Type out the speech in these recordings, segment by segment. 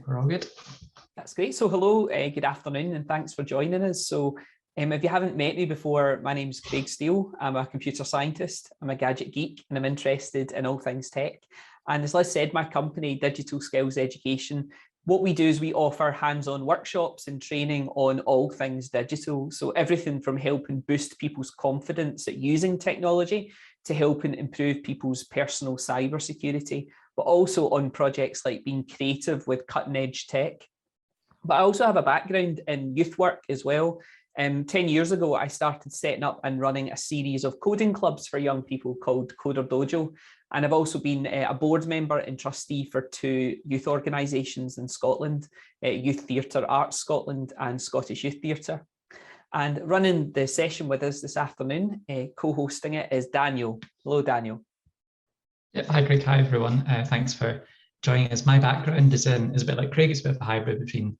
we're all good. That's great. So hello, good afternoon, and thanks for joining us. So if you haven't met me before, my name's Craig Steele. I'm a computer scientist, I'm a gadget geek, and I'm interested in all things tech. And as Liz said, my company, Digital Skills Education, what we do is we offer hands-on workshops and training on all things digital. So everything from helping boost people's confidence at using technology to helping improve people's personal cybersecurity, but also on projects like being creative with cutting edge tech. But I also have a background in youth work as well. 10 years ago, I started setting up and running a series of coding clubs for young people called Coder Dojo. And I've also been a board member and trustee for 2 youth organisations in Scotland, Youth Theatre Arts Scotland and Scottish Youth Theatre. And running the session with us this afternoon, co-hosting it, is Daniel. Hello, Daniel. Yep. Hi, Craig. Hi, everyone. Thanks for joining us. My background is a bit like Craig. It's a bit of a hybrid between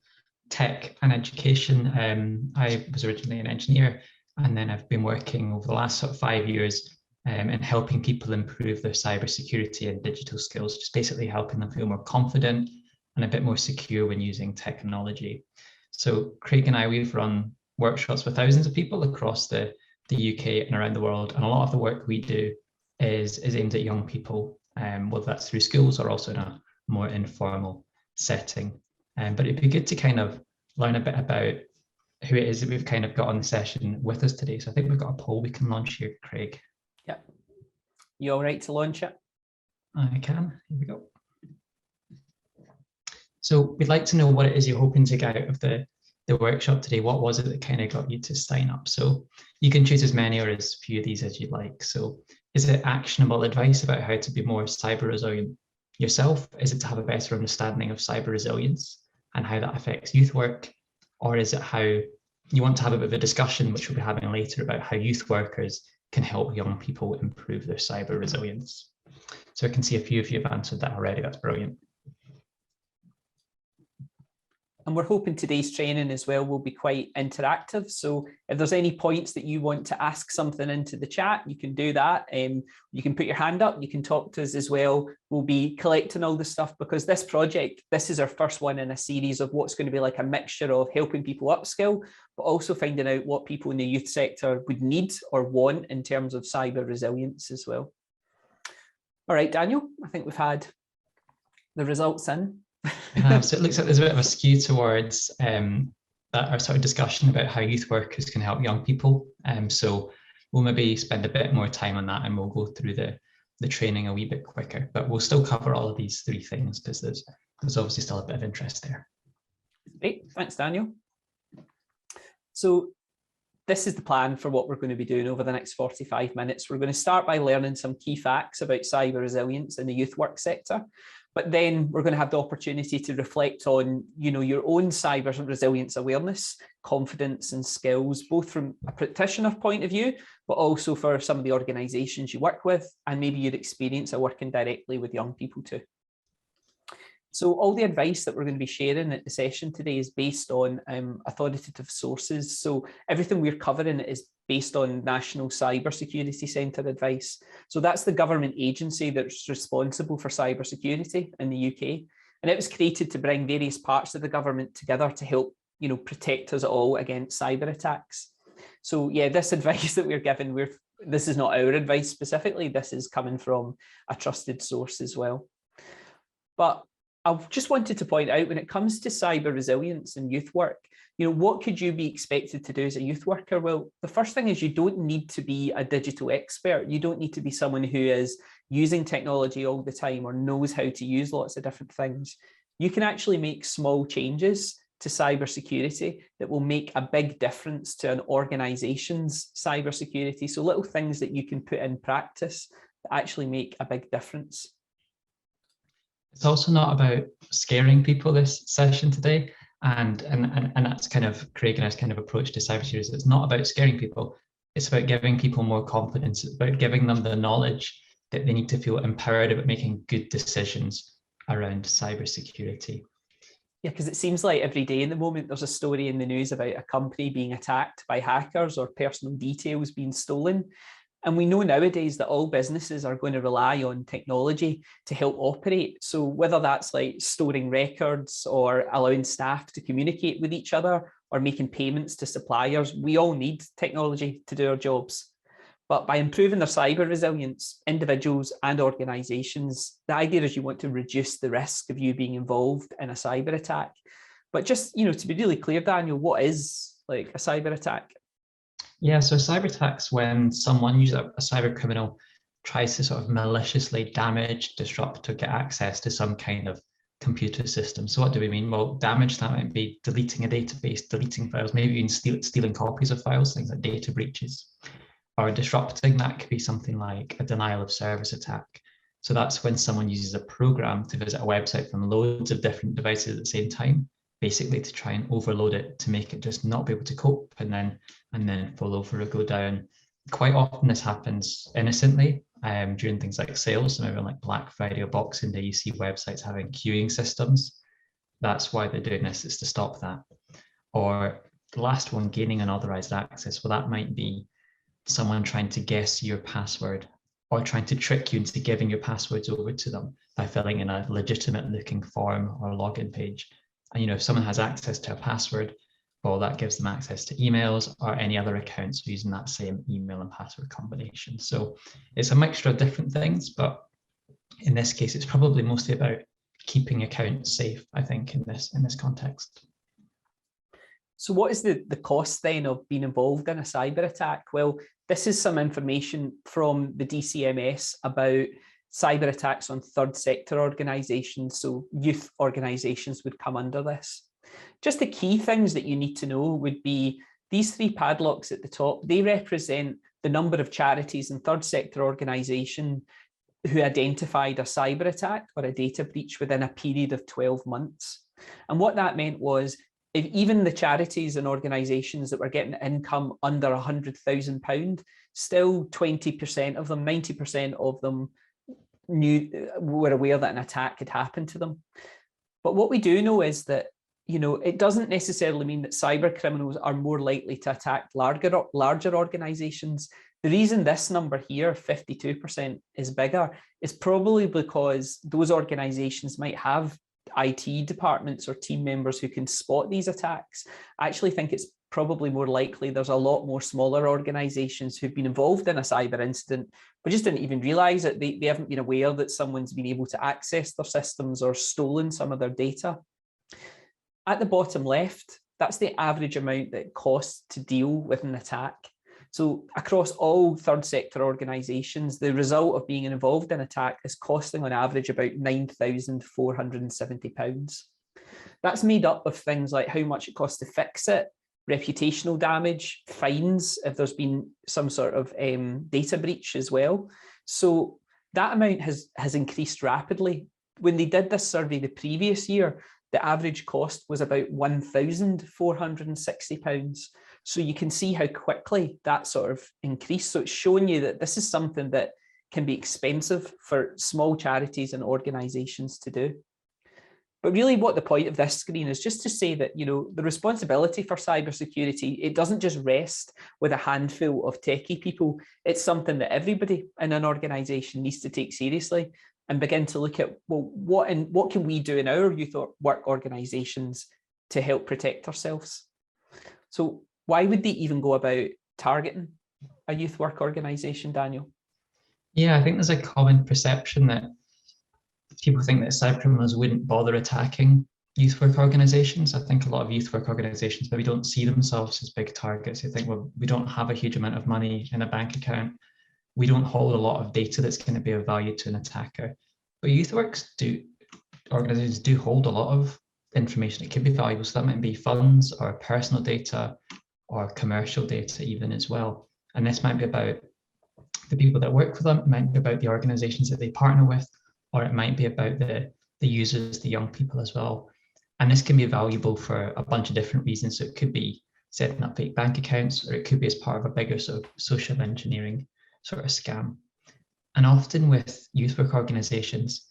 tech and education. I was originally an engineer, and then I've been working over the last sort of 5 years in helping people improve their cybersecurity and digital skills, just basically helping them feel more confident and a bit more secure when using technology. So Craig and I, we've run workshops with thousands of people across the UK and around the world, and a lot of the work we do is aimed at young people, whether that's through schools or also in a more informal setting. But it'd be good to kind of learn a bit about who it is that we've kind of got on the session with us today. So I think we've got a poll we can launch here, Craig. Yeah. You all right to launch it? I can. Here we go. So we'd like to know what it is you're hoping to get out of the workshop today. What was it that kind of got you to sign up? So you can choose as many or as few of these as you'd like. So is it actionable advice about how to be more cyber resilient yourself? Is it to have a better understanding of cyber resilience and how that affects youth work? Or is it how you want to have a bit of a discussion, which we'll be having later, about how youth workers can help young people improve their cyber resilience? So I can see a few of you have answered that already. That's brilliant. And we're hoping today's training as well will be quite interactive. So if there's any points that you want to ask something into the chat, you can do that. You can put your hand up, you can talk to us as well. We'll be collecting all this stuff because this project, this is our first one in a series of what's going to be like a mixture of helping people upskill, but also finding out what people in the youth sector would need or want in terms of cyber resilience as well. All right, Daniel, I think we've had the results in. So it looks like there's a bit of a skew towards our sort of discussion about how youth workers can help young people. So we'll maybe spend a bit more time on that, and we'll go through the training a wee bit quicker, but we'll still cover all of these 3 things because there's obviously still a bit of interest there. Great, thanks, Daniel. So this is the plan for what we're going to be doing over the next 45 minutes. We're going to start by learning some key facts about cyber resilience in the youth work sector. But then we're going to have the opportunity to reflect on, your own cyber resilience awareness, confidence and skills, both from a practitioner point of view, but also for some of the organisations you work with, and maybe your experience of working directly with young people too. So all the advice that we're going to be sharing at the session today is based on authoritative sources. So everything we're covering is based on National Cybersecurity Centre advice. So that's the government agency that's responsible for cybersecurity in the UK. And it was created to bring various parts of the government together to help, protect us all against cyber attacks. So yeah, this advice that we're given, this is not our advice specifically, this is coming from a trusted source as well. But I just wanted to point out, when it comes to cyber resilience and youth work, what could you be expected to do as a youth worker? Well, the first thing is you don't need to be a digital expert. You don't need to be someone who is using technology all the time or knows how to use lots of different things. You can actually make small changes to cybersecurity that will make a big difference to an organization's cybersecurity. So little things that you can put in practice that actually make a big difference. It's also not about scaring people this session today, and that's kind of Craig and I's kind of approach to cybersecurity. It's not about scaring people. It's about giving people more confidence. It's about giving them the knowledge that they need to feel empowered about making good decisions around cybersecurity. Yeah, because it seems like every day in the moment there's a story in the news about a company being attacked by hackers or personal details being stolen. And we know nowadays that all businesses are going to rely on technology to help operate. So whether that's like storing records or allowing staff to communicate with each other or making payments to suppliers, we all need technology to do our jobs. But by improving their cyber resilience, individuals and organizations, the idea is you want to reduce the risk of you being involved in a cyber attack. But just, to be really clear, Daniel, what is like a cyber attack? Yeah, so cyber attacks, when someone, usually a cyber criminal, tries to sort of maliciously damage, disrupt, or get access to some kind of computer system. So what do we mean? Well, damage, that might be deleting a database, deleting files, maybe even stealing copies of files, things like data breaches. Or disrupting, that could be something like a denial of service attack. So that's when someone uses a program to visit a website from loads of different devices at the same time, basically to try and overload it to make it just not be able to cope and then fall over or go down. Quite often this happens innocently during things like sales. So maybe on like Black Friday or Boxing Day, you see websites having queuing systems. That's why they're doing this, is to stop that. Or the last one, gaining unauthorized access. Well, that might be someone trying to guess your password or trying to trick you into giving your passwords over to them by filling in a legitimate looking form or login page. And if someone has access to a password, well, that gives them access to emails or any other accounts using that same email and password combination. So it's a mixture of different things, but in this case, it's probably mostly about keeping accounts safe, I think, in this context. So what is the cost then of being involved in a cyber attack? Well, this is some information from the DCMS about cyber attacks on third sector organisations. So youth organisations would come under this. Just the key things that you need to know would be these three padlocks at the top. They represent the number of charities and third sector organisations who identified a cyber attack or a data breach within a period of 12 months. And what that meant was, if even the charities and organisations that were getting income under £100,000, still 20% of them, 90% of them were aware that an attack had happened to them. But what we do know is that, it doesn't necessarily mean that cyber criminals are more likely to attack larger organisations. The reason this number here, 52%, is bigger is probably because those organisations might have IT departments or team members who can spot these attacks. I actually think it's probably more likely there's a lot more smaller organisations who've been involved in a cyber incident but just didn't even realise it. They haven't been aware that someone's been able to access their systems or stolen some of their data. At the bottom left, that's the average amount that it costs to deal with an attack. So across all third sector organisations, the result of being involved in an attack is costing on average about £9,470. That's made up of things like how much it costs to fix it, reputational damage, fines if there's been some sort of data breach as well. So that amount has increased rapidly. When they did this survey the previous year, the average cost was about £1,460. So you can see how quickly that sort of increased. So it's showing you that this is something that can be expensive for small charities and organisations to do. But really what the point of this screen is just to say that, the responsibility for cybersecurity, it doesn't just rest with a handful of techie people. It's something that everybody in an organisation needs to take seriously and begin to look at, well, what can we do in our youth work organisations to help protect ourselves? So why would they even go about targeting a youth work organisation, Daniel? Yeah, I think there's a common perception that people think that cybercriminals wouldn't bother attacking youth work organisations. I think a lot of youth work organisations maybe don't see themselves as big targets. They think, well, we don't have a huge amount of money in a bank account. We don't hold a lot of data that's going to be of value to an attacker. But youth works organisations do hold a lot of information. It can be valuable. So that might be funds or personal data or commercial data even as well. And this might be about the people that work for them, it might be about the organisations that they partner with, or it might be about the users, the young people as well. And this can be valuable for a bunch of different reasons. So it could be setting up fake bank accounts, or it could be as part of a bigger sort of social engineering sort of scam. And often with youth work organisations,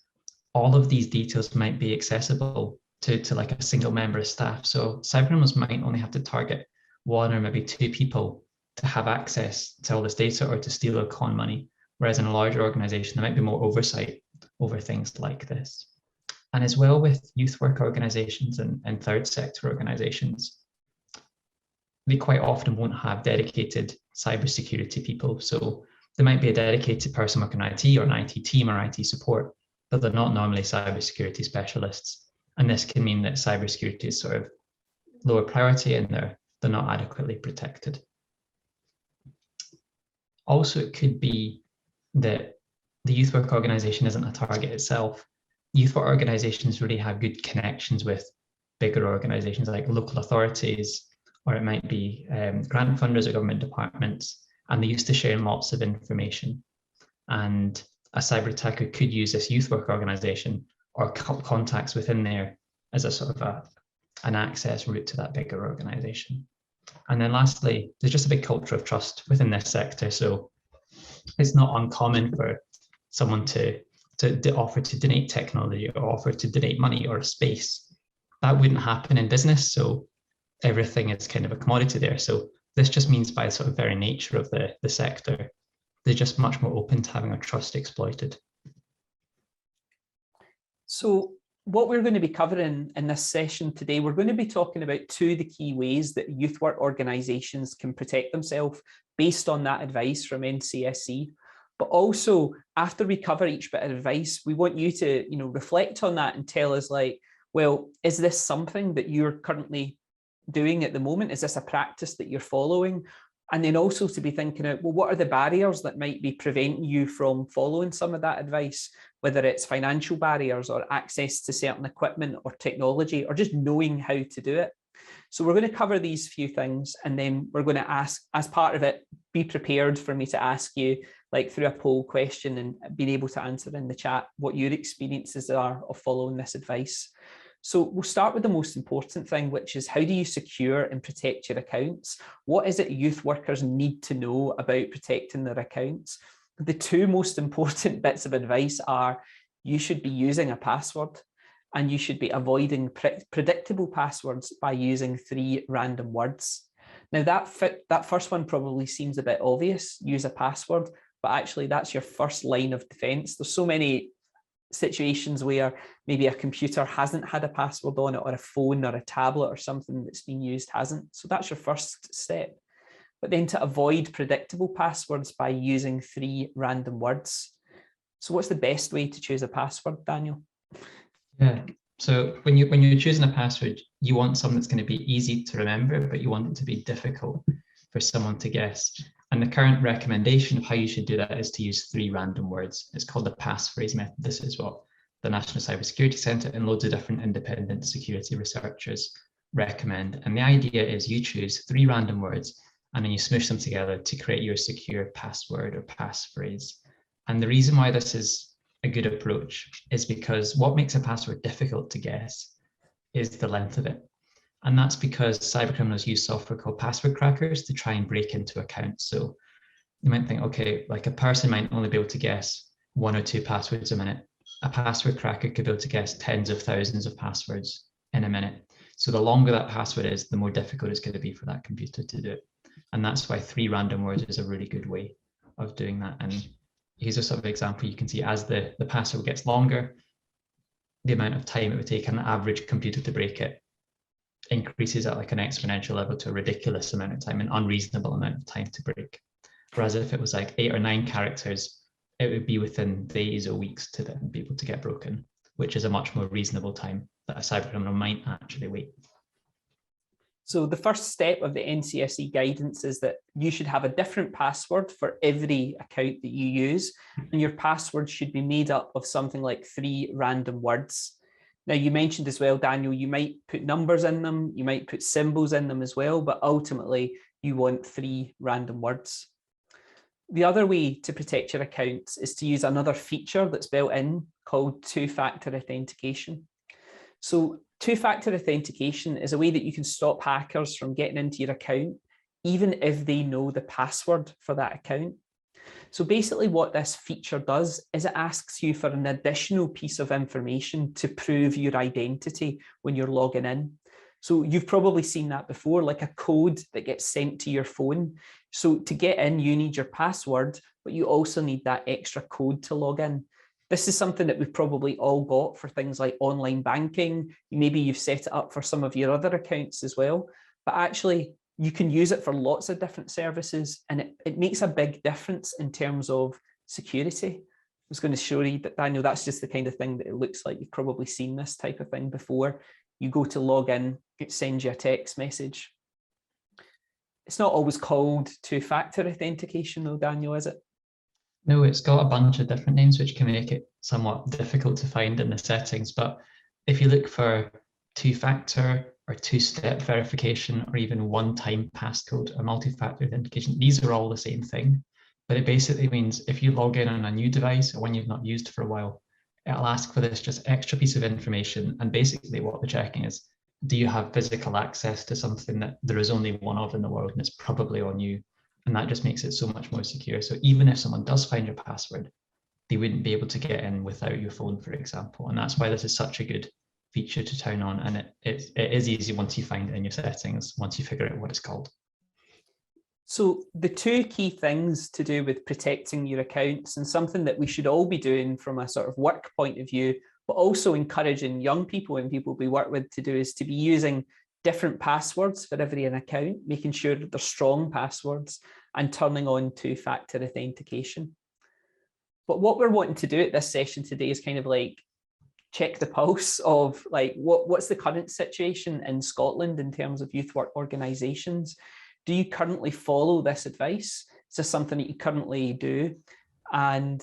all of these details might be accessible to like a single member of staff. So cybercriminals might only have to target one or maybe two people to have access to all this data or to steal or con money. Whereas in a larger organization, there might be more oversight over things like this. And as well with youth work organizations and third sector organizations, they quite often won't have dedicated cybersecurity people. So there might be a dedicated person working in IT or an IT team or IT support, but they're not normally cybersecurity specialists. And this can mean that cybersecurity is sort of lower priority and they're not adequately protected. Also, it could be that the youth work organization isn't a target itself. Youth work organizations really have good connections with bigger organizations like local authorities, or it might be grant funders or government departments, and they're used to sharing lots of information. And a cyber attacker could use this youth work organization or contacts within there as a sort of an access route to that bigger organization. And then lastly, there's just a big culture of trust within this sector. So it's not uncommon for someone to offer to donate technology or offer to donate money or space. That wouldn't happen in business. So everything is kind of a commodity there. So this just means by sort of very nature of the sector, they're just much more open to having our trust exploited. So what we're going to be covering in this session today, we're going to be talking about two of the key ways that youth work organisations can protect themselves based on that advice from NCSC. But also, after we cover each bit of advice, we want you to, reflect on that and tell us, like, well, is this something that you're currently doing at the moment? Is this a practice that you're following? And then also to be thinking out, well, what are the barriers that might be preventing you from following some of that advice, whether it's financial barriers or access to certain equipment or technology, or just knowing how to do it. So we're going to cover these few things, and then we're going to ask, as part of it, be prepared for me to ask you, like through a poll question and being able to answer in the chat, what your experiences are of following this advice. So we'll start with the most important thing, which is how do you secure and protect your accounts? What is it youth workers need to know about protecting their accounts? The two most important bits of advice are you should be using a password and you should be avoiding predictable passwords by using 3 random words. Now that first one probably seems a bit obvious, use a password, but actually that's your first line of defense. There's so many situations where maybe a computer hasn't had a password on it, or a phone or a tablet or something that's been used hasn't. So that's your first step. But then to avoid predictable passwords by using 3 random words. So what's the best way to choose a password, Daniel? Yeah, so when you're choosing a password, you want something that's going to be easy to remember, but you want it to be difficult for someone to guess. And the current recommendation of how you should do that is to use 3 random words. It's called the passphrase method. This is what the National Cybersecurity Centre and loads of different independent security researchers recommend. And the idea is you choose 3 random words and then you smoosh them together to create your secure password or passphrase. And the reason why this is a good approach is because what makes a password difficult to guess is the length of it. And that's because cybercriminals use software called password crackers to try and break into accounts. So you might think, okay, like a person might only be able to guess 1 or 2 passwords a minute. A password cracker could be able to guess tens of thousands of passwords in a minute. So the longer that password is, the more difficult it's going to be for that computer to do it. And that's why 3 random words is a really good way of doing that. And here's a sort of example. You can see as the password gets longer, the amount of time it would take an average computer to break it increases at like an exponential level to a ridiculous amount of time, an unreasonable amount of time to break. Whereas if it was like 8 or 9 characters, it would be within days or weeks to then be able to get broken, which is a much more reasonable time that a cybercriminal might actually wait. So the first step of the NCSE guidance is that you should have a different password for every account that you use, and your password should be made up of something like 3 random words. Now, you mentioned as well, Daniel, you might put numbers in them, you might put symbols in them as well, but ultimately you want 3 random words. The other way to protect your accounts is to use another feature that's built in called two-factor authentication. So two-factor authentication is a way that you can stop hackers from getting into your account, even if they know the password for that account. So basically what this feature does is it asks you for an additional piece of information to prove your identity when you're logging in. So you've probably seen that before, like a code that gets sent to your phone. So to get in, you need your password, but you also need that extra code to log in. This is something that we've probably all got for things like online banking. Maybe you've set it up for some of your other accounts as well, but actually you can use it for lots of different services, and it makes a big difference in terms of security. I was going to show you that, Daniel, that's just the kind of thing that it looks like. You've probably seen this type of thing before. You go to log in, it sends you a text message. It's not always called two-factor authentication though, Daniel, is it? No, it's got a bunch of different names, which can make it somewhat difficult to find in the settings. But if you look for two-factor or two-step verification, or even one-time passcode or multi-factor authentication, these are all the same thing. But it basically means if you log in on a new device or one you've not used for a while, it'll ask for this just extra piece of information. And basically what they're checking is, do you have physical access to something that there is only one of in the world and it's probably on you? And that just makes it so much more secure. So even if someone does find your password, they wouldn't be able to get in without your phone, for example. And that's why this is such a good feature to turn on. And it is easy once you find it in your settings, once you figure out what it's called. So the two key things to do with protecting your accounts, and something that we should all be doing from a sort of work point of view, but also encouraging young people and people we work with to do, is to be using different passwords for every account, making sure that they're strong passwords, and turning on two-factor authentication. But what we're wanting to do at this session today is kind of like check the pulse of like what's the current situation in Scotland in terms of youth work organisations. Do you currently follow this advice? Is this something that you currently do? And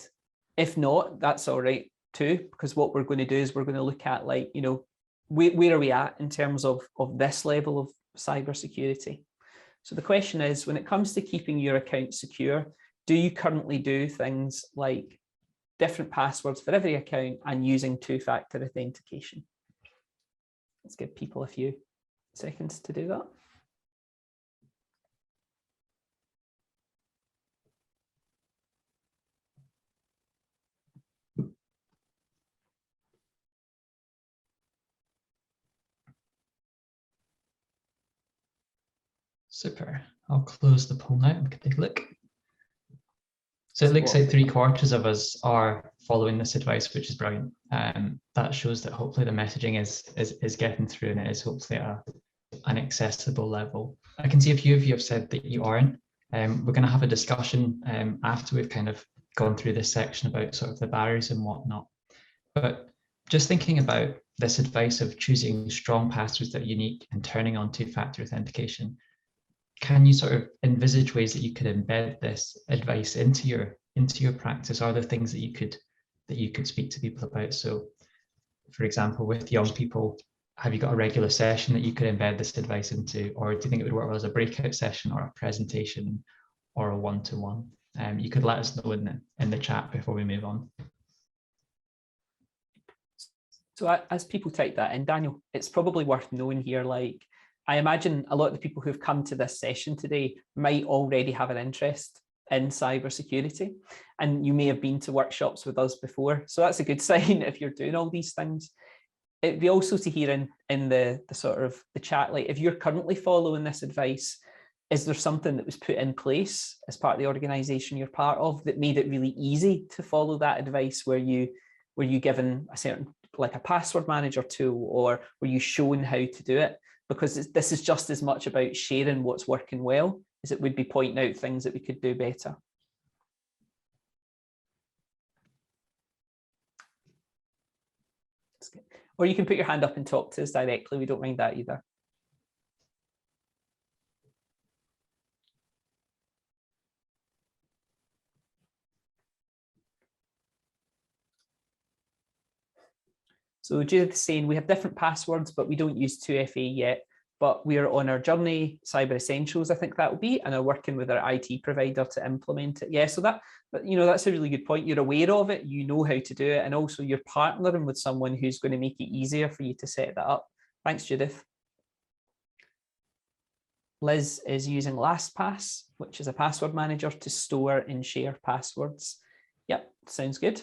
if not, that's all right too, because what we're going to do is we're going to look at, like, you know, where are we at in terms of this level of cybersecurity? So the question is, when it comes to keeping your account secure, do you currently do things like different passwords for every account and using two-factor authentication? Let's give people a few seconds to do that. Super. I'll close the poll now and we can take a look. So it looks like 3/4 of us are following this advice, which is brilliant. That shows that hopefully the messaging is getting through, and it is hopefully at an accessible level. I can see a few of you have said that you aren't. We're going to have a discussion after we've kind of gone through this section about sort of the barriers and whatnot. But just thinking about this advice of choosing strong passwords that are unique and turning on two-factor authentication, can you sort of envisage ways that you could embed this advice into your practice? Are there things that you could speak to people about? So, for example, with young people, have you got a regular session that you could embed this advice into, or do you think it would work well as a breakout session or a presentation or a one-to-one? You could let us know in the chat before we move on. So as people type that in, Daniel, it's probably worth knowing here, like, I imagine a lot of the people who've come to this session today might already have an interest in cybersecurity, and you may have been to workshops with us before. So that's a good sign if you're doing all these things. It'd be also to hear in the sort of the chat, like, if you're currently following this advice, is there something that was put in place as part of the organisation you're part of that made it really easy to follow that advice? Were you given a certain, like a password manager tool, or were you shown how to do it? Because this is just as much about sharing what's working well as it would be pointing out things that we could do better. Or you can put your hand up and talk to us directly. We don't mind that either. So Judith is saying we have different passwords, but we don't use 2FA yet. But we are on our journey, Cyber Essentials, I think that will be, and are working with our IT provider to implement it. Yeah, so that's a really good point. You're aware of it, you know how to do it, and also you're partnering with someone who's going to make it easier for you to set that up. Thanks, Judith. Liz is using LastPass, which is a password manager to store and share passwords. Yep, sounds good.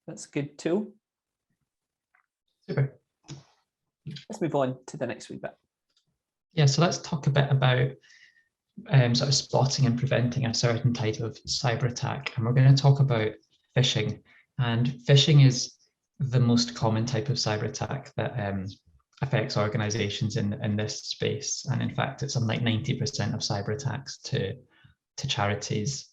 That's a good tool. Super. Let's move on to the next wee bit. Yeah, so let's talk a bit about sort of spotting and preventing a certain type of cyber attack. And we're going to talk about phishing. And phishing is the most common type of cyber attack that affects organizations in this space. And in fact, it's something like 90% of cyber attacks to charities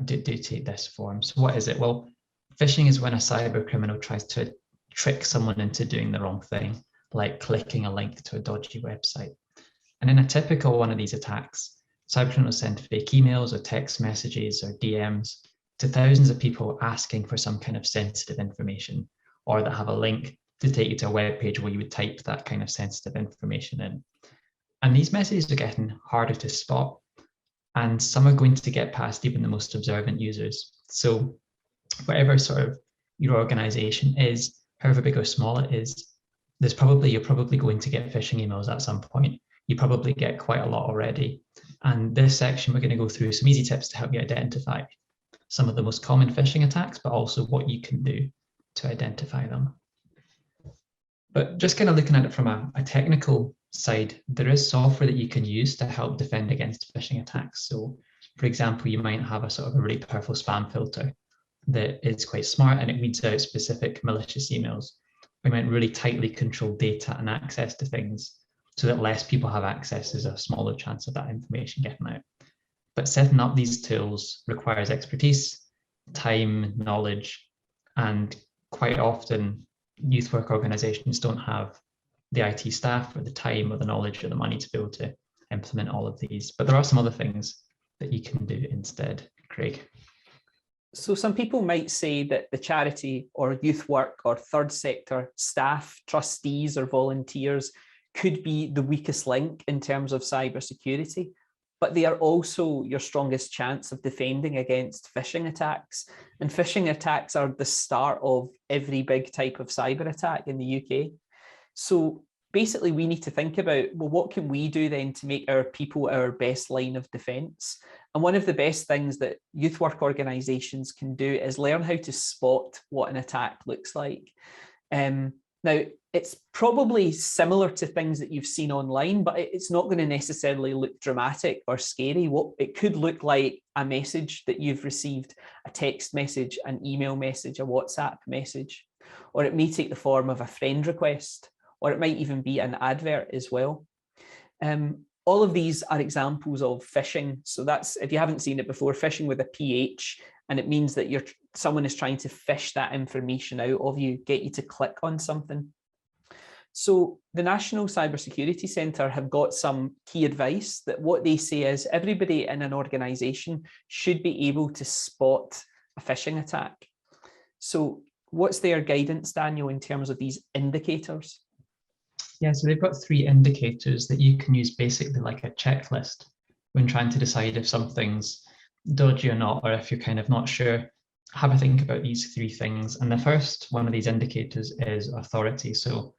do take this form. So what is it? Well, phishing is when a cyber criminal tries to trick someone into doing the wrong thing, like clicking a link to a dodgy website. And in a typical one of these attacks, cybercriminals send fake emails or text messages or DMs to thousands of people asking for some kind of sensitive information, or that have a link to take you to a web page where you would type that kind of sensitive information in. And these messages are getting harder to spot, and some are going to get past even the most observant users. So whatever sort of your organization is, however big or small it is, you're probably going to get phishing emails at some point. You probably get quite a lot already. And this section, we're going to go through some easy tips to help you identify some of the most common phishing attacks, but also what you can do to identify them. But just kind of looking at it from a technical side, there is software that you can use to help defend against phishing attacks. So for example, you might have a sort of a really powerful spam filter that is quite smart and it weeds out specific malicious emails. We might really tightly control data and access to things so that less people have access. There's a smaller chance of that information getting out. But setting up these tools requires expertise, time, knowledge, and quite often youth work organizations don't have the IT staff or the time or the knowledge or the money to be able to implement all of these. But there are some other things that you can do instead, Craig. So some people might say that the charity or youth work or third sector staff, trustees or volunteers could be the weakest link in terms of cybersecurity, but they are also your strongest chance of defending against phishing attacks. And phishing attacks are the start of every big type of cyber attack in the UK. So basically we need to think about, well, what can we do then to make our people our best line of defense? And one of the best things that youth work organizations can do is learn how to spot what an attack looks like. Now, it's probably similar to things that you've seen online, but it's not going to necessarily look dramatic or scary. What it could look like a message that you've received, a text message, an email message, a WhatsApp message, or it may take the form of a friend request, or it might even be an advert as well. All of these are examples of phishing. So that's, if you haven't seen it before, phishing with a PH, and it means that someone is trying to fish that information out of you, get you to click on something. So the National Cybersecurity Centre have got some key advice that what they say is everybody in an organisation should be able to spot a phishing attack. So what's their guidance, Daniel, in terms of these indicators? Yeah, so they've got 3 indicators that you can use basically like a checklist when trying to decide if something's dodgy or not, or if you're kind of not sure. Have a think about these 3 things. And the first one of these indicators is authority. So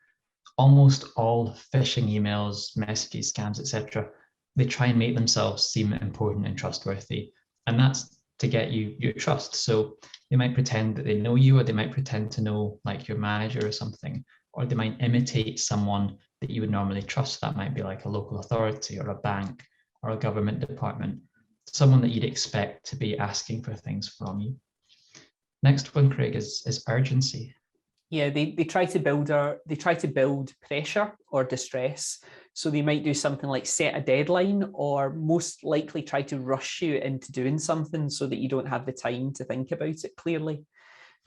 almost all phishing emails, messages, scams, etc., they try and make themselves seem important and trustworthy. And that's to get you your trust. So they might pretend that they know you, or they might pretend to know like your manager or something, or they might imitate someone that you would normally trust. That might be like a local authority or a bank or a government department, someone that you'd expect to be asking for things from you. Next one, Craig, is urgency. Yeah, they try to build pressure or distress. So they might do something like set a deadline, or most likely try to rush you into doing something so that you don't have the time to think about it clearly.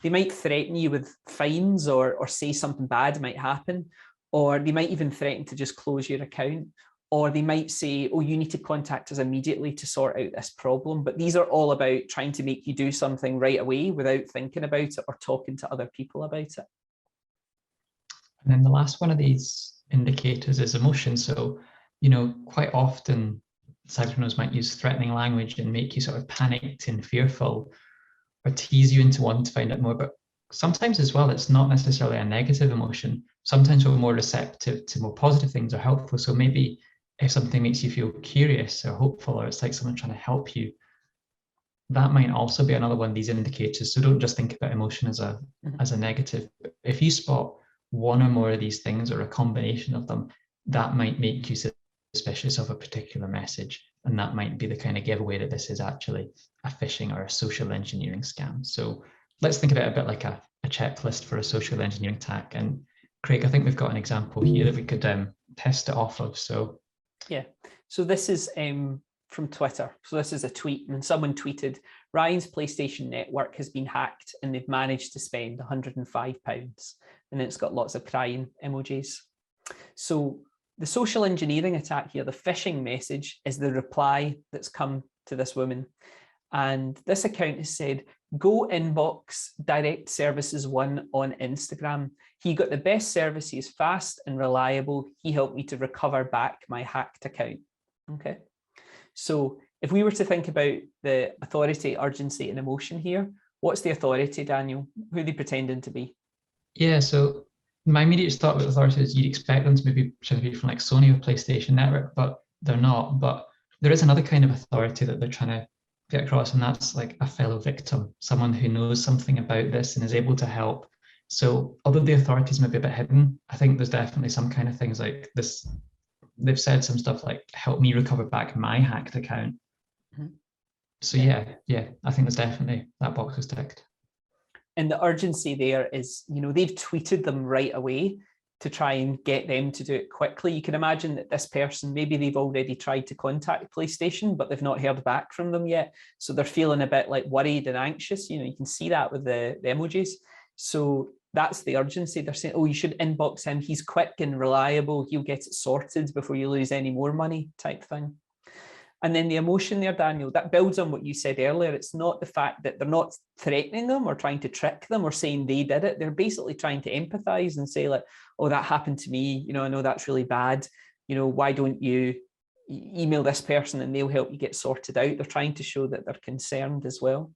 They might threaten you with fines or say something bad might happen, or they might even threaten to just close your account, or they might say, oh, you need to contact us immediately to sort out this problem. But these are all about trying to make you do something right away without thinking about it or talking to other people about it. And then the last one of these indicators is emotion. So, quite often cybercriminals might use threatening language and make you sort of panicked and fearful, or tease you into wanting to find out more. But sometimes as well, it's not necessarily a negative emotion. Sometimes we're more receptive to more positive things or helpful. So maybe if something makes you feel curious or hopeful, or it's like someone trying to help you, that might also be another one of these indicators. So don't just think about emotion as a negative. If you spot one or more of these things, or a combination of them, that might make you suspicious of a particular message, and that might be the kind of giveaway that this is actually a phishing or a social engineering scam. So let's think of it a bit like a checklist for a social engineering attack. And Craig, I think we've got an example here that we could test it off of. So yeah, so this is from Twitter. So this is a tweet, and someone tweeted, Ryan's PlayStation network has been hacked and they've managed to spend £105. And then it's got lots of crying emojis. So the social engineering attack here, the phishing message, is the reply that's come to this woman. And this account has said, go inbox direct services 1 on Instagram. He got the best service. He is fast and reliable. He helped me to recover back my hacked account. Okay. So if we were to think about the authority, urgency, and emotion here, what's the authority, Daniel? Who are they pretending to be? Yeah, so my immediate thought with authority is you'd expect them to maybe trying to be from like Sony or PlayStation Network, but they're not. But there is another kind of authority that they're trying to get across, and that's like a fellow victim, someone who knows something about this and is able to help. So although the authorities may be a bit hidden, I think there's definitely some kind of things like this. They've said some stuff like, help me recover back my hacked account. Mm-hmm. So yeah, I think there's definitely that box is ticked. And the urgency there is, you know, they've tweeted them right away to try and get them to do it quickly. You can imagine that this person, maybe they've already tried to contact PlayStation, but they've not heard back from them yet. So they're feeling a bit like worried and anxious. You know, you can see that with the emojis. So that's the urgency. They're saying, oh, you should inbox him. He's quick and reliable. He'll get it sorted before you lose any more money type thing. And then the emotion there, Daniel, that builds on what you said earlier. It's not the fact that they're not threatening them or trying to trick them or saying they did it. They're basically trying to empathize and say like, oh, that happened to me. You know, I know that's really bad. You know, why don't you email this person and they'll help you get sorted out? They're trying to show that they're concerned as well.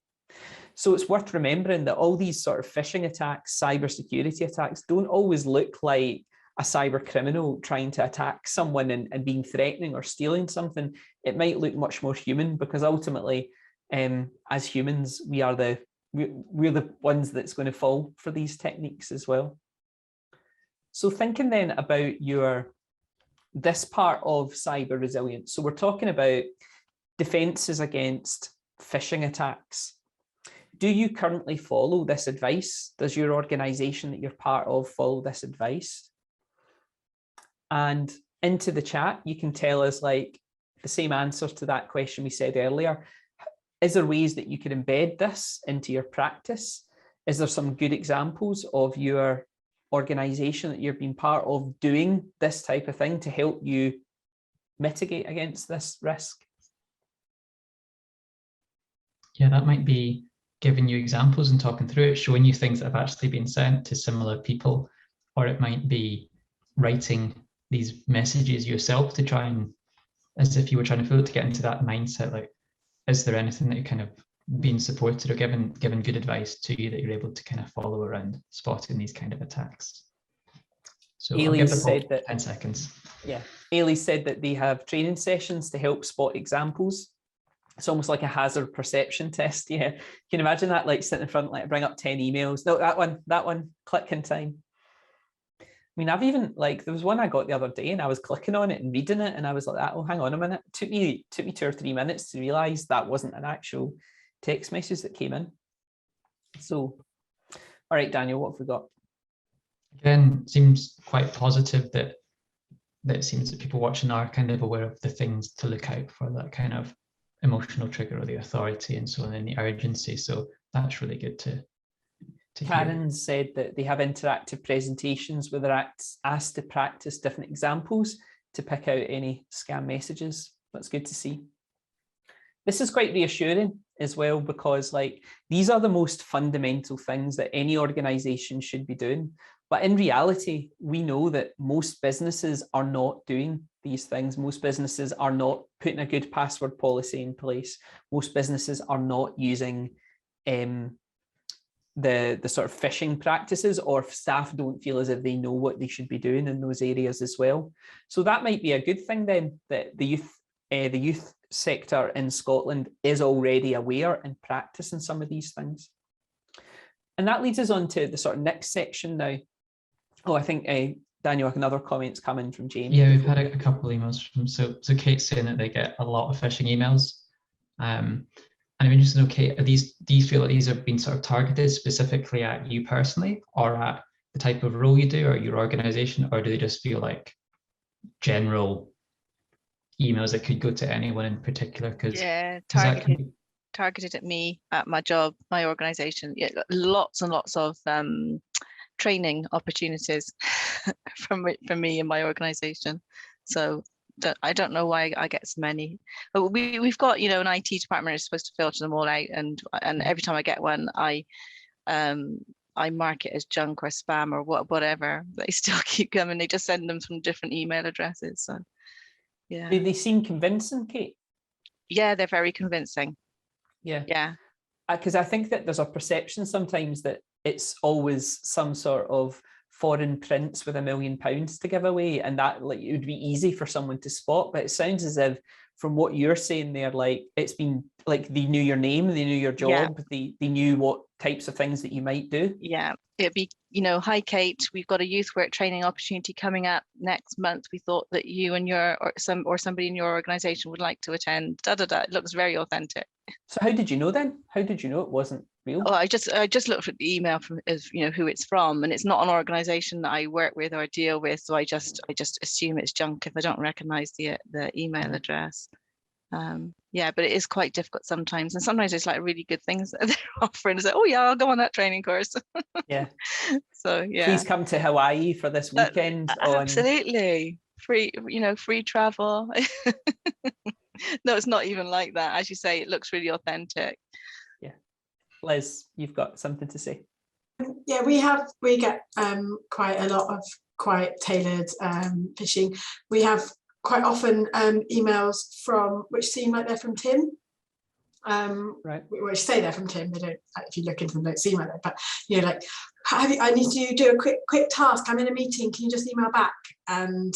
So it's worth remembering that all these sort of phishing attacks, cybersecurity attacks, don't always look like a cyber criminal trying to attack someone and being threatening or stealing something. It might look much more human because ultimately, as humans, we're the ones that's going to fall for these techniques as well. So thinking then about this part of cyber resilience. So we're talking about defenses against phishing attacks. Do you currently follow this advice? Does your organization that you're part of follow this advice? And into the chat, you can tell us like the same answer to that question we said earlier. Is there ways that you could embed this into your practice? Is there some good examples of your organization that you've been part of doing this type of thing to help you mitigate against this risk? Yeah, that might be giving you examples and talking through it, showing you things that have actually been sent to similar people, or it might be writing these messages yourself to try and, as if you were trying to get into that mindset, like, is there anything that you kind of been supported or given good advice to you that you're able to kind of follow around spotting these kind of attacks? So I'll give the said that 10 seconds. Yeah, Ailey said that they have training sessions to help spot examples. It's almost like a hazard perception test. Yeah, you can imagine that, like sitting in front, like bring up 10 emails. No, that one, click in time. I mean, I've even like, there was one I got the other day and I was clicking on it and reading it and I was like, oh, hang on a minute. It took me 2 or 3 minutes to realize that wasn't an actual text message that came in. So, all right, Daniel, what have we got? Again, seems quite positive that it seems that people watching are kind of aware of the things to look out for, that kind of emotional trigger or the authority and so on, and the urgency. So that's really good to Karen hear. said that they have interactive presentations where they're asked to practice different examples to pick out any scam messages. That's good to see. This is quite reassuring as well, because like these are the most fundamental things that any organization should be doing. But in reality, we know that most businesses are not doing these things. Most businesses are not putting a good password policy in place. Most businesses are not using the sort of phishing practices, or staff don't feel as if they know what they should be doing in those areas as well. So that might be a good thing then, that the youth sector in Scotland is already aware and practicing some of these things. And that leads us on to the sort of next section now. Oh, I think Daniel, another comment's coming from James. Yeah, we've had a couple of emails from, so Kate's saying that they get a lot of phishing emails. And I'm interested to know, Kate, do you feel that these have been sort of targeted specifically at you personally, or at the type of role you do or your organization, or do they just feel like general emails that could go to anyone in particular? Because yeah, that can be targeted at me, at my job, my organization. Yeah, lots and lots of training opportunities from me and my organization. So I don't know why I get so many. But we've got, you know, an IT department is supposed to filter them all out, and every time I get one, I mark it as junk or spam or whatever. They still keep coming. They just send them from different email addresses. So yeah. Do they seem convincing, Kate? Yeah, they're very convincing. Yeah. Yeah. Because I think that there's a perception sometimes that it's always some sort of foreign prince with £1 million to give away, and that, like, it would be easy for someone to spot. But it sounds as if, from what you're saying there, like, it's been like they knew your name, they knew your job, yeah. They knew what types of things that you might do. Yeah, it'd be, you know, hi Kate, we've got a youth work training opportunity coming up next month. We thought that you and somebody in your organization would like to attend. It looks very authentic. So how did you know then? How did you know it wasn't real? Oh, I just looked at the email from, you know, who it's from, and it's not an organization that I work with or I deal with, so I just assume it's junk if I don't recognize the email address. Yeah, but it is quite difficult sometimes, and sometimes it's like really good things that they're offering. It's like, oh yeah, I'll go on that training course. Yeah. So yeah. Please come to Hawaii for this weekend. Absolutely. Free, you know, free travel. No, it's not even like that. As you say, it looks really authentic. Yeah. Liz, you've got something to say. Yeah, we get quite a lot of quite tailored phishing. We have quite often emails which seem like they're from Tim. Right. Which say they're from Tim. They don't, if you look into them, don't seem like that. But you know, like, I need to do a quick task. I'm in a meeting. Can you just email back? And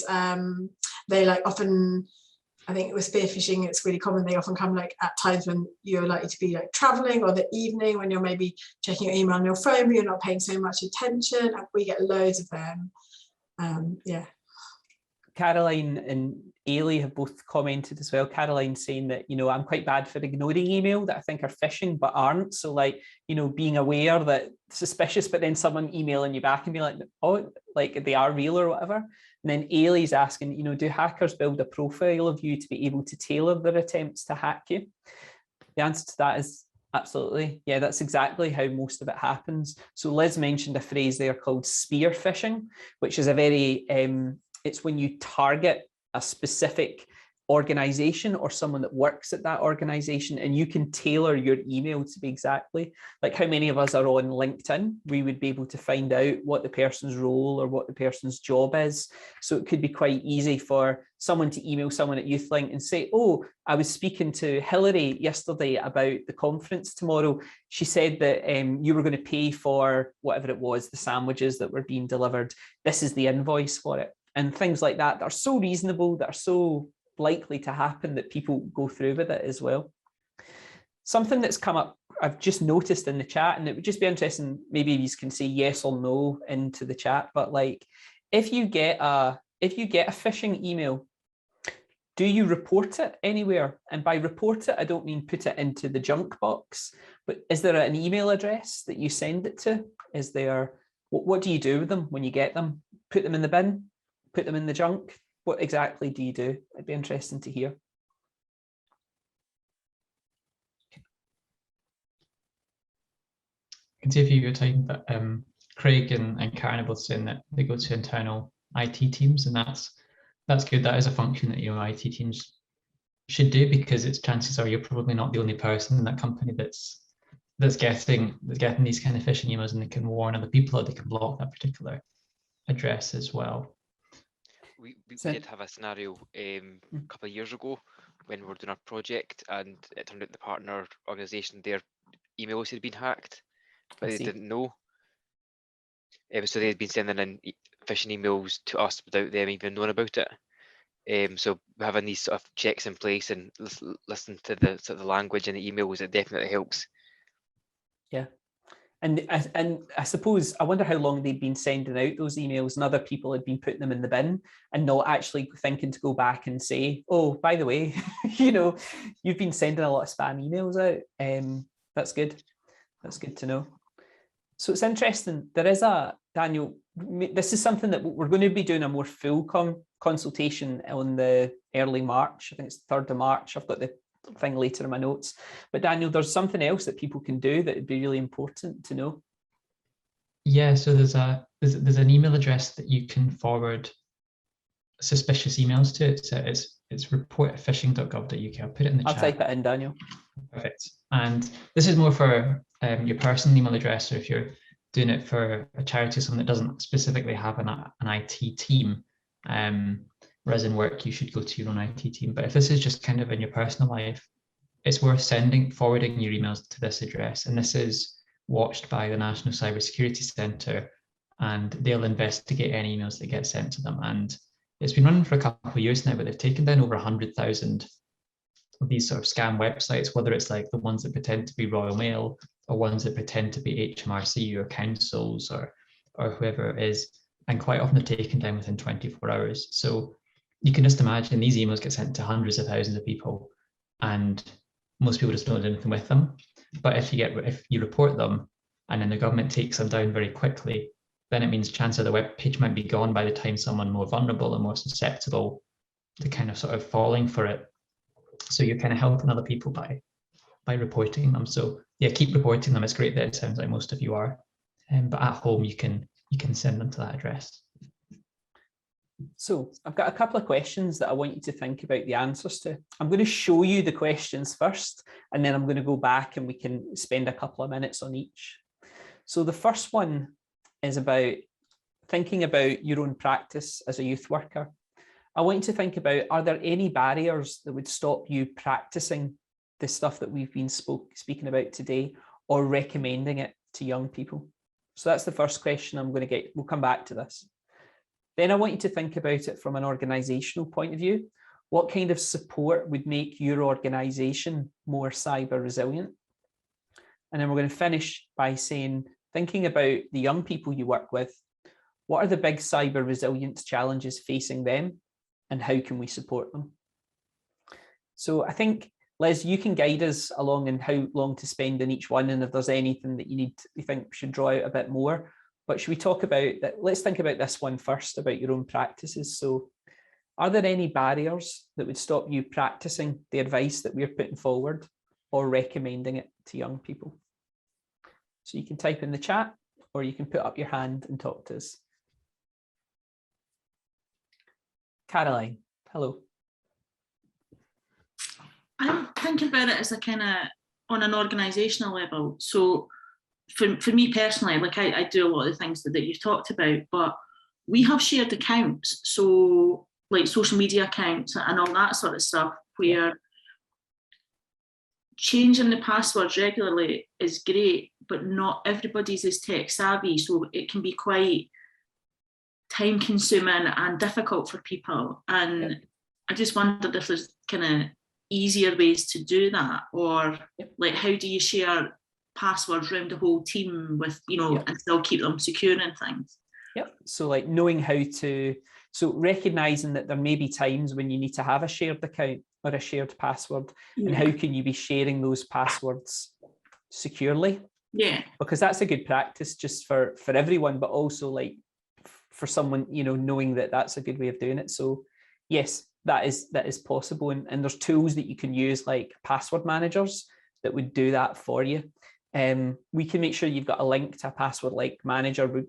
they like often, I think with spear phishing, it's really common. They often come like at times when you're likely to be like traveling, or the evening when you're maybe checking your email on your phone, but you're not paying so much attention. And we get loads of them. Yeah. Caroline and Ailey have both commented as well. Caroline saying that, you know, I'm quite bad for ignoring email that I think are phishing but aren't. So like, you know, being aware that suspicious, but then someone emailing you back and be like, oh, like they are real or whatever. And then Ailey's asking, you know, do hackers build a profile of you to be able to tailor their attempts to hack you? The answer to that is absolutely. Yeah, that's exactly how most of it happens. So Liz mentioned a phrase there called spear phishing, which is a very, it's when you target a specific organization or someone that works at that organization, and you can tailor your email to be exactly like how many of us are on LinkedIn. We would be able to find out what the person's role or what the person's job is. So it could be quite easy for someone to email someone at YouthLink and say, oh, I was speaking to Hillary yesterday about the conference tomorrow. She said that you were going to pay for whatever it was, the sandwiches that were being delivered. This is the invoice for it. And things like that are so reasonable, that are so likely to happen, that people go through with it as well. Something that's come up, I've just noticed in the chat, and it would just be interesting, maybe you can say yes or no into the chat, but like, if you get a phishing email, do you report it anywhere? And by report it, I don't mean put it into the junk box, but is there an email address that you send it to? Is there, what do you do with them when you get them? Put them in the bin? Put them in the junk? What exactly do you do? It'd be interesting to hear. I can see a few of your time, but Craig and Karen are both saying that they go to internal IT teams, and that's good. That is a function that your IT teams should do, because it's chances are you're probably not the only person in that company that's getting these kind of phishing emails, and they can warn other people, or they can block that particular address as well. We did have a scenario a couple of years ago when we were doing a project, and it turned out the partner organisation, their emails had been hacked, but they didn't know. So they had been sending in phishing emails to us without them even knowing about it. So having these sort of checks in place and listen to the sort of language in the emails, it definitely helps. Yeah. And I suppose, I wonder how long they'd been sending out those emails and other people had been putting them in the bin and not actually thinking to go back and say, oh, by the way, you know, you've been sending a lot of spam emails out. That's good. That's good to know. So it's interesting. There is Daniel, this is something that we're going to be doing a more full consultation on the early March. I think it's the 3rd of March. I've got the thing later in my notes. But Daniel, there's something else that people can do that would be really important to know. Yeah, so there's an email address that you can forward suspicious emails to. So it's report@phishing.gov.uk. I'll put it in the chat. I'll type it in, Daniel. Perfect. And this is more for your personal email address, or if you're doing it for a charity or something that doesn't specifically have an IT team. Whereas in work, you should go to your own IT team. But if this is just kind of in your personal life, it's worth forwarding your emails to this address. And this is watched by the National Cybersecurity Centre, and they'll investigate any emails that get sent to them. And it's been running for a couple of years now, but they've taken down over 100,000 of these sort of scam websites, whether it's like the ones that pretend to be Royal Mail or ones that pretend to be HMRC or councils or whoever it is. And quite often they're taken down within 24 hours. So you can just imagine these emails get sent to hundreds of thousands of people, and most people just don't do anything with them. But if you report them and then the government takes them down very quickly, then it means chances of the web page might be gone by the time someone more vulnerable and more susceptible to kind of sort of falling for it. So you're kind of helping other people by reporting them. So yeah, keep reporting them. It's great that it sounds like most of you are. But at home you can send them to that address. So I've got a couple of questions that I want you to think about the answers to. I'm going to show you the questions first, and then I'm going to go back and we can spend a couple of minutes on each. So the first one is about thinking about your own practice as a youth worker. I want you to think about, are there any barriers that would stop you practicing the stuff that we've been speaking about today, or recommending it to young people? So that's the first question I'm going to get. We'll come back to this. Then I want you to think about it from an organisational point of view. What kind of support would make your organisation more cyber resilient? And then we're going to finish by saying, thinking about the young people you work with, what are the big cyber resilience challenges facing them, and how can we support them? So I think, Liz, you can guide us along in how long to spend in each one, and if there's anything that you think should draw out a bit more. But should we talk about that? Let's think about this one first, about your own practices. So are there any barriers that would stop you practicing the advice that we're putting forward or recommending it to young people? So you can type in the chat, or you can put up your hand and talk to us. Caroline, hello. I'm thinking about it as a kind of on an organisational level. So for me personally, like I do a lot of the things that you've talked about, but we have shared accounts. So like social media accounts and all that sort of stuff, where changing the passwords regularly is great, but not everybody's as tech savvy. So it can be quite time consuming and difficult for people. And I just wondered if there's kind of easier ways to do that, or like how do you share passwords around the whole team with, you know, and still keep them secure and things? Yep. So like knowing how to, so recognizing that there may be times when you need to have a shared account or a shared password, and how can you be sharing those passwords securely? Yeah, because that's a good practice just for everyone, but also like for someone, you know, knowing that that's a good way of doing it. So yes, that is possible, and there's tools that you can use like password managers that would do that for you. We can make sure you've got a link to a password like manager.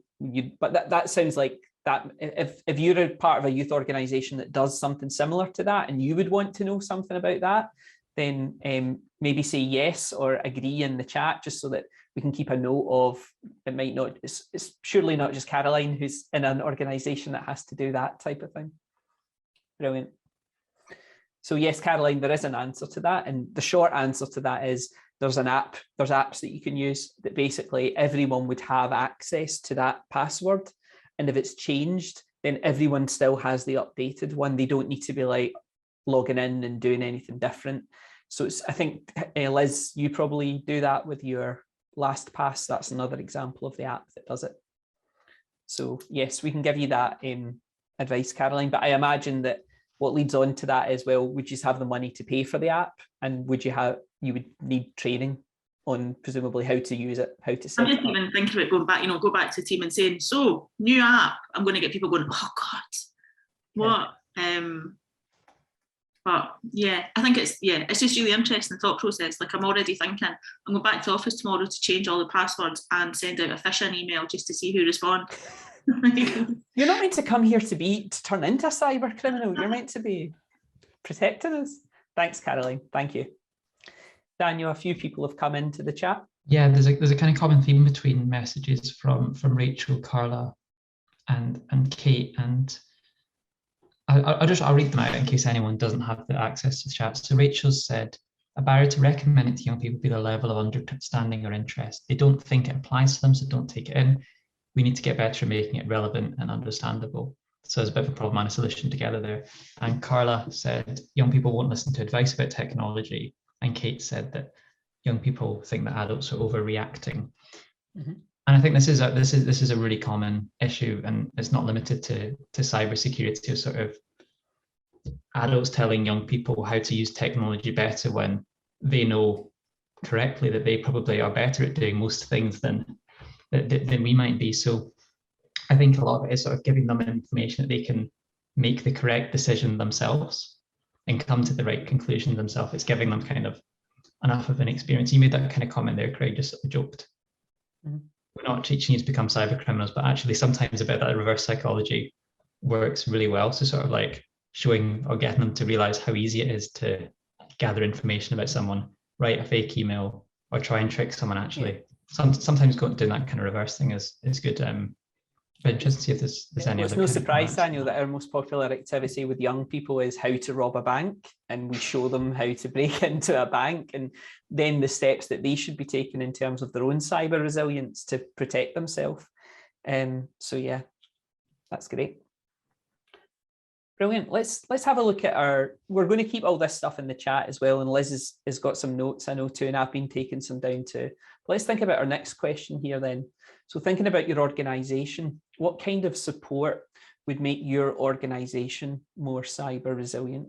But that sounds like that. If you're a part of a youth organization that does something similar to that, and you would want to know something about that, then maybe say yes or agree in the chat, just so that we can keep a note of. It might not. It's surely not just Caroline who's in an organization that has to do that type of thing. Brilliant. So yes, Caroline, there is an answer to that, and the short answer to that is there's an app. There's apps that you can use that basically everyone would have access to that password, and if it's changed, then everyone still has the updated one. They don't need to be like logging in and doing anything different. So it's, I think Liz, you probably do that with your LastPass, that's another example of the app that does it. So yes, we can give you that advice, Caroline, but I imagine that what leads on to that is, well, would you just have the money to pay for the app, and you would need training on presumably how to use it, how to set I'm it just up. even thinking about going back, go back to the team and saying, so new app, I'm going to get people going, oh God, what? Yeah. But yeah, I think it's just really interesting, the thought process. Like, I'm already thinking, I'm going back to the office tomorrow to change all the passwords and send out a phishing email just to see who responds. You're not meant to come here to turn into a cyber criminal. You're meant to be protecting us. Thanks, Caroline. Thank you. Daniel, a few people have come into the chat. Yeah, there's a kind of common theme between messages from Rachel, Carla, and Kate, and I'll read them out in case anyone doesn't have the access to the chat. So Rachel said, a barrier to recommending to young people would be their level of understanding or interest. They don't think it applies to them, so don't take it in. We need to get better at making it relevant and understandable. So there's a bit of a problem and a solution together there. And Carla said, young people won't listen to advice about technology. And Kate said that young people think that adults are overreacting. Mm-hmm. And I think this is a really common issue, and it's not limited to cybersecurity, or sort of adults telling young people how to use technology better when they know correctly that they probably are better at doing most things than we might be. So I think a lot of it is sort of giving them information that they can make the correct decision themselves and come to the right conclusion themselves. It's giving them kind of enough of an experience. You made that kind of comment there, Craig, just sort of joked. Mm-hmm. We're not teaching you to become cyber criminals, but actually sometimes a bit of that reverse psychology works really well. So sort of like showing or getting them to realize how easy it is to gather information about someone, write a fake email, or try and trick someone actually. Yeah. Sometimes doing that kind of reverse thing is good. But interested to see if there's any other. It's no surprise, Daniel, that our most popular activity with young people is how to rob a bank, and we show them how to break into a bank, and then the steps that they should be taking in terms of their own cyber resilience to protect themselves. So yeah, that's great. Brilliant. Let's have a look at we're going to keep all this stuff in the chat as well, and Liz has got some notes, I know too, and I've been taking some down too. But let's think about our next question here then. So thinking about your organisation, what kind of support would make your organisation more cyber resilient?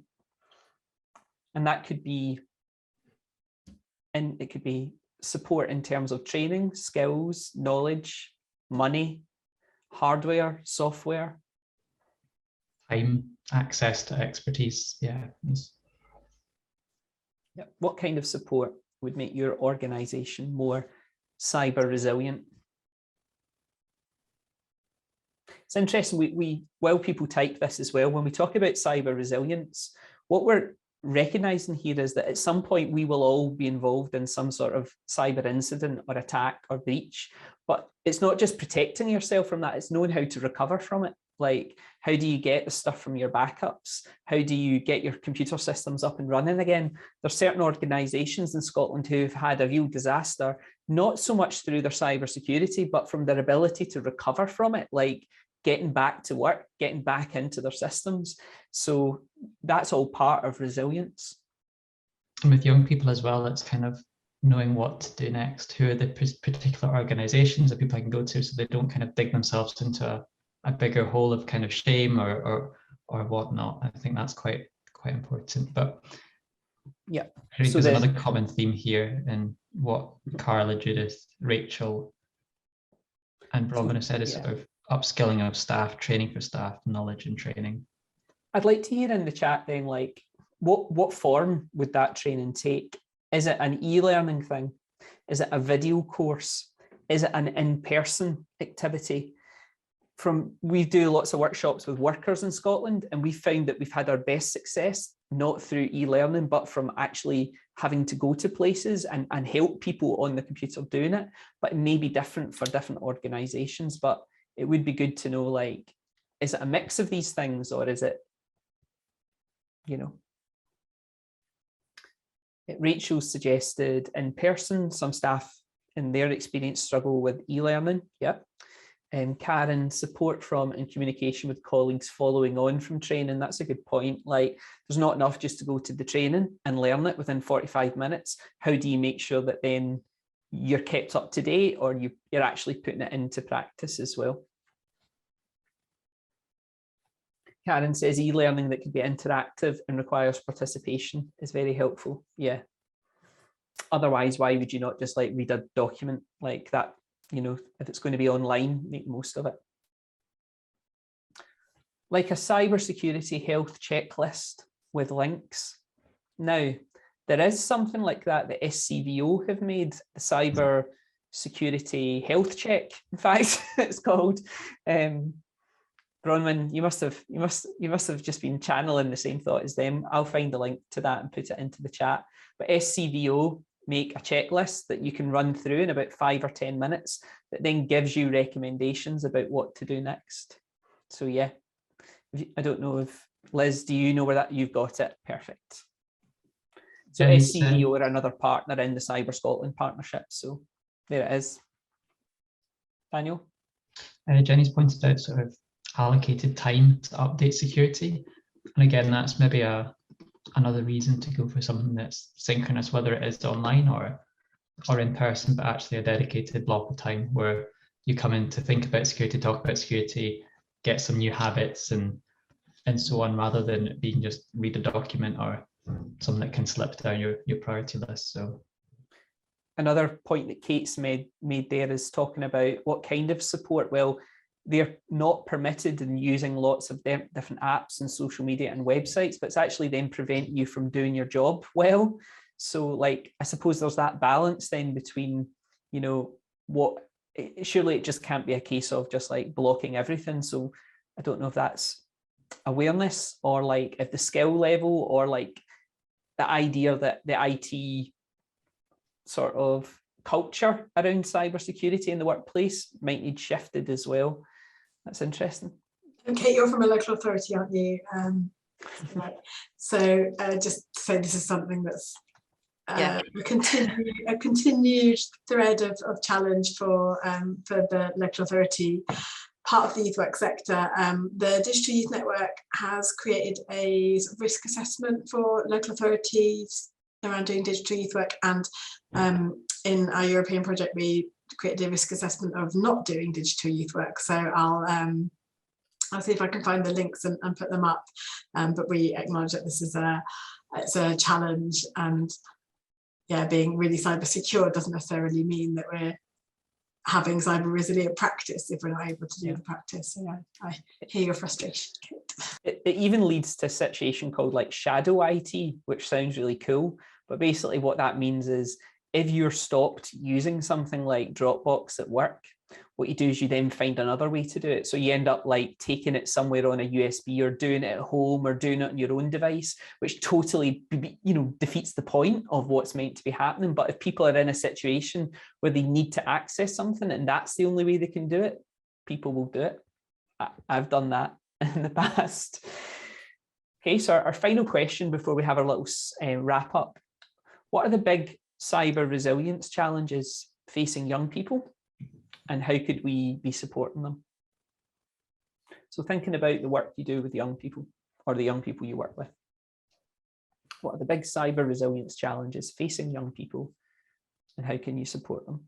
And that could be, it could be support in terms of training, skills, knowledge, money, hardware, software. Time, access to expertise, yeah. What kind of support would make your organisation more cyber resilient? It's interesting, while people type this as well, when we talk about cyber resilience, what we're recognising here is that at some point we will all be involved in some sort of cyber incident or attack or breach, but it's not just protecting yourself from that, it's knowing how to recover from it. Like, how do you get the stuff from your backups? How do you get your computer systems up and running again? There's certain organisations in Scotland who've had a real disaster, not so much through their cybersecurity, but from their ability to recover from it, like getting back to work, getting back into their systems. So that's all part of resilience. And with young people as well, it's kind of knowing what to do next. Who are the particular organisations that people I can go to, so they don't kind of dig themselves into a bigger hole of kind of shame or whatnot. I think that's quite important. But yeah, I think there's another common theme here in what Carla, Judith, Rachel, and Robin have said is sort of upskilling of staff, training for staff, knowledge and training. I'd like to hear in the chat then, like, what form would that training take? Is it an e-learning thing? Is it a video course? Is it an in-person activity? We do lots of workshops with workers in Scotland, and we found that we've had our best success not through e-learning, but from actually having to go to places and help people on the computer doing it. But it may be different for different organisations, but it would be good to know, like, is it a mix of these things, or is it, Rachel suggested in person. Some staff in their experience struggle with e-learning. Yeah. And Karen, support from and communication with colleagues following on from training. That's a good point. Like, there's not enough just to go to the training and learn it within 45 minutes. How do you make sure that then you're kept up to date, or you're actually putting it into practice as well. Karen says e-learning that can be interactive and requires participation is very helpful. Yeah. Otherwise, why would you not just like read a document like that? You know, if it's going to be online, make most of it. Like a cybersecurity health checklist with links. Now, there is something like that that SCVO have made, the cyber security health check. In fact, it's called. Bronwyn, you must have just been channeling the same thought as them. I'll find the link to that and put it into the chat. But SCVO make a checklist that you can run through in about 5 or 10 minutes that then gives you recommendations about what to do next. So yeah, I don't know if Liz, do you know where that you've got it? Perfect. So SCVO are another partner in the Cyber Scotland partnership. So there it is. Daniel? Jenny's pointed out sort of allocated time to update security. And again, that's maybe another reason to go for something that's synchronous, whether it is online or in person, but actually a dedicated block of time where you come in to think about security, talk about security, get some new habits and so on, rather than it being just read a document or something that can slip down your priority list. So another point that Kate's made there is talking about what kind of support. Well, they're not permitted in using lots of different apps and social media and websites, but it's actually then prevent you from doing your job well. So like, I suppose there's that balance then between, you know, surely it just can't be a case of just like blocking everything. So I don't know if that's awareness or like at the skill level, or like the idea that the IT sort of culture around cybersecurity in the workplace might need shifted as well. That's interesting. And Kate, you're from a local authority, aren't you? Right. So just to say, this is something that's a continued thread of challenge for the local authority part of the youth work sector. The Digital Youth Network has created a sort of risk assessment for local authorities around doing digital youth work, and in our European project we created a risk assessment of not doing digital youth work. So I'll see if I can find the links and put them up, but we acknowledge that this is it's a challenge, and yeah, being really cyber secure doesn't necessarily mean that we're having cyber resilient practice if we're not able to do the practice. So yeah, I hear your frustration, Kate. It even leads to a situation called like shadow IT, which sounds really cool. But basically what that means is if you're stopped using something like Dropbox at work, what you do is you then find another way to do it. So you end up like taking it somewhere on a USB or doing it at home or doing it on your own device, which totally, you know, defeats the point of what's meant to be happening. But if people are in a situation where they need to access something and that's the only way they can do it, people will do it. I've done that in the past. Okay, so our final question before we have our little wrap up. What are the big cyber resilience challenges facing young people? And how could we be supporting them? So thinking about the work you do with young people or the young people you work with. What are the big cyber resilience challenges facing young people and how can you support them?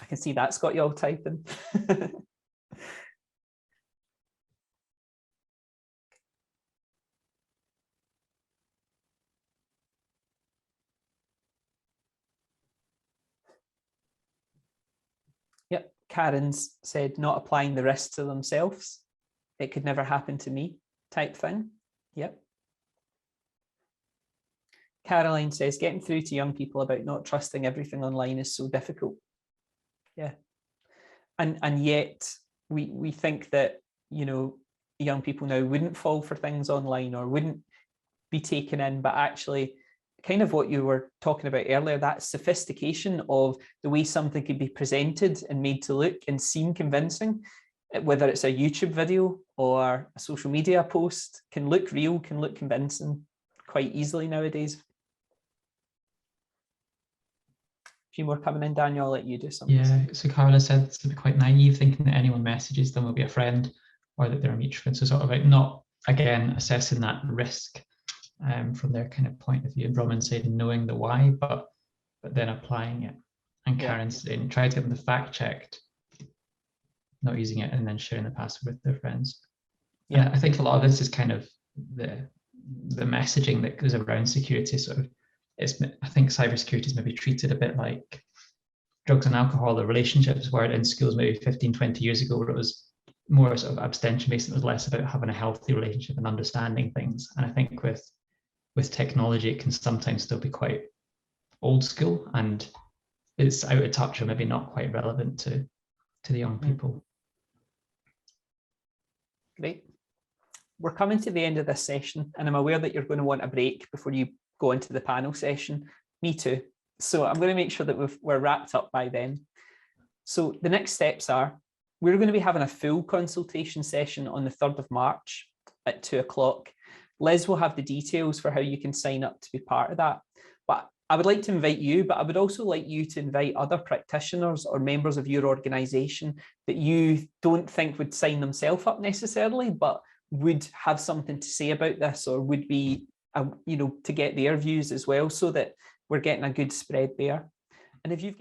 I can see that's got you all typing. Yep, Karen's said not applying the risk to themselves. It could never happen to me type thing. Yep. Caroline says getting through to young people about not trusting everything online is so difficult. Yeah. And yet we think that, you know, young people now wouldn't fall for things online or wouldn't be taken in, but actually kind of what you were talking about earlier, that sophistication of the way something could be presented and made to look and seem convincing, whether it's a YouTube video or a social media post, can look real, can look convincing quite easily nowadays. few more coming in. Daniel, I'll let you do something. Yeah, so Carla said it's quite naive thinking that anyone messages them will be a friend or that they're a mutual friend. So sort of like not, again, assessing that risk from their kind of point of view. And Roman said knowing the why, but then applying it. And Karen saying try to get them fact checked, not using it and then sharing the password with their friends. Yeah, I think a lot of this is kind of the messaging that goes around security. Sort of, I think cybersecurity is maybe treated a bit like drugs and alcohol, the relationships were in schools maybe 15, 20 years ago, where it was more sort of abstention based. It was less about having a healthy relationship and understanding things. And I think with technology, it can sometimes still be quite old school and it's out of touch or maybe not quite relevant to the young people. Great. We're coming to the end of this session, and I'm aware that you're going to want a break before you go into the panel session. Me too. So I'm going to make sure that we're wrapped up by then. So the next steps are, we're going to be having a full consultation session on the 3rd of March at 2 o'clock. Liz will have the details for how you can sign up to be part of that. But I would like to invite you, but I would also like you to invite other practitioners or members of your organisation that you don't think would sign themselves up necessarily, but would have something to say about this or would be, to get their views as well, so that we're getting a good spread there. And if you've